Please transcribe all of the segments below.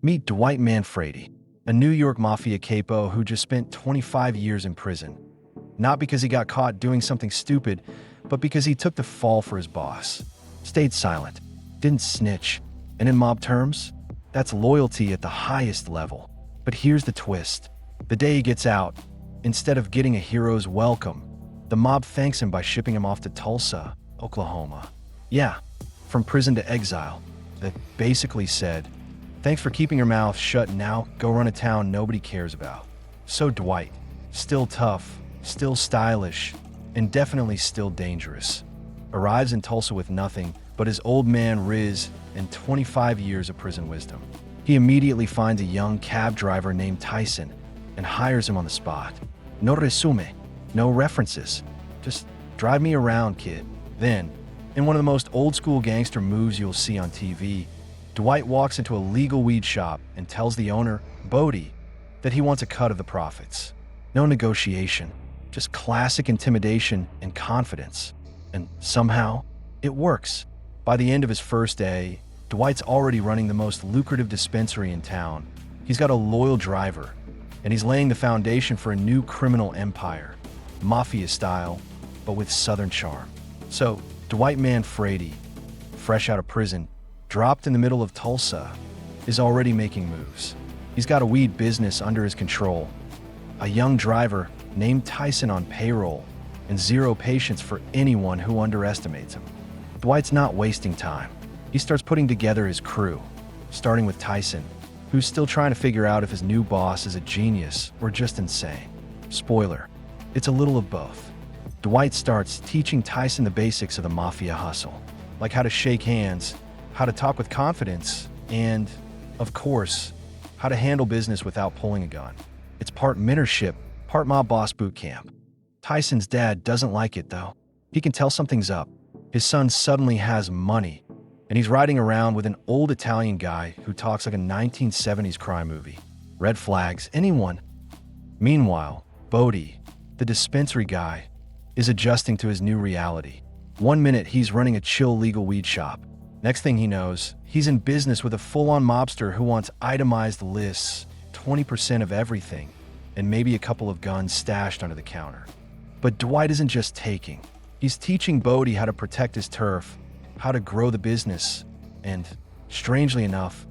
Meet Dwight Manfredi, a New York Mafia capo who just spent 25 years in prison. Not because he got caught doing something stupid, but because he took the fall for his boss. Stayed silent, didn't snitch, and in mob terms, that's loyalty at the highest level. But here's the twist. The day he gets out, instead of getting a hero's welcome, the mob thanks him by shipping him off to Tulsa, Oklahoma. Yeah, from prison to exile. That basically said, thanks for keeping your mouth shut, now go run a town nobody cares about. So Dwight, still tough, still stylish, and definitely still dangerous, arrives in Tulsa with nothing but his old man Riz and 25 years of prison wisdom. He immediately finds a young cab driver named Tyson and hires him on the spot. No resume, no references, just drive me around, kid. Then, in one of the most old-school gangster moves you'll see on TV, Dwight walks into a legal weed shop and tells the owner, Bodie, that he wants a cut of the profits. No negotiation, just classic intimidation and confidence. And somehow, it works. By the end of his first day, Dwight's already running the most lucrative dispensary in town. He's got a loyal driver, and he's laying the foundation for a new criminal empire, Mafia style, but with Southern charm. So, Dwight Manfredi, fresh out of prison, dropped in the middle of Tulsa, is already making moves. He's got a weed business under his control, a young driver named Tyson on payroll, and zero patience for anyone who underestimates him. Dwight's not wasting time. He starts putting together his crew, starting with Tyson, who's still trying to figure out if his new boss is a genius or just insane. Spoiler, it's a little of both. Dwight starts teaching Tyson the basics of the Mafia hustle, like how to shake hands, how to talk with confidence, and, of course, how to handle business without pulling a gun. It's part mentorship, part mob boss boot camp. Tyson's dad doesn't like it, though. He can tell something's up. His son suddenly has money, and he's riding around with an old Italian guy who talks like a 1970s crime movie. Red flags, anyone. Meanwhile, Bodie, the dispensary guy, is adjusting to his new reality. One minute, he's running a chill legal weed shop. Next thing he knows, he's in business with a full-on mobster who wants itemized lists, 20% of everything, and maybe a couple of guns stashed under the counter. But Dwight isn't just taking. He's teaching Bodie how to protect his turf, how to grow the business, and, strangely enough,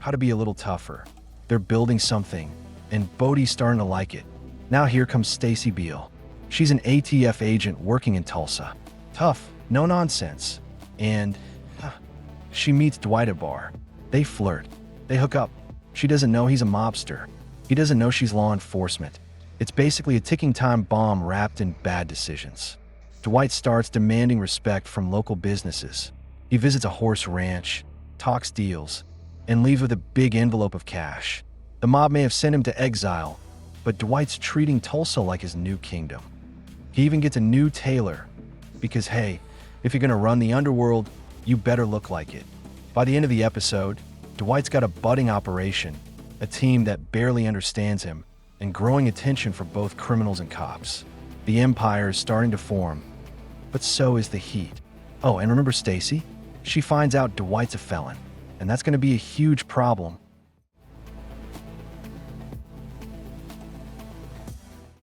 how to be a little tougher. They're building something, and Bodie's starting to like it. Now here comes Stacy Beal. She's an ATF agent working in Tulsa. Tough, no nonsense. And she meets Dwight at a bar. They flirt. They hook up. She doesn't know he's a mobster. He doesn't know she's law enforcement. It's basically a ticking time bomb wrapped in bad decisions. Dwight starts demanding respect from local businesses. He visits a horse ranch, talks deals, and leaves with a big envelope of cash. The mob may have sent him to exile, but Dwight's treating Tulsa like his new kingdom. He even gets a new tailor, because hey, if you're gonna run the underworld, you better look like it. By the end of the episode, Dwight's got a budding operation, a team that barely understands him, and growing attention for both criminals and cops. The empire is starting to form, but so is the heat. Oh, and remember Stacy? She finds out Dwight's a felon, and that's gonna be a huge problem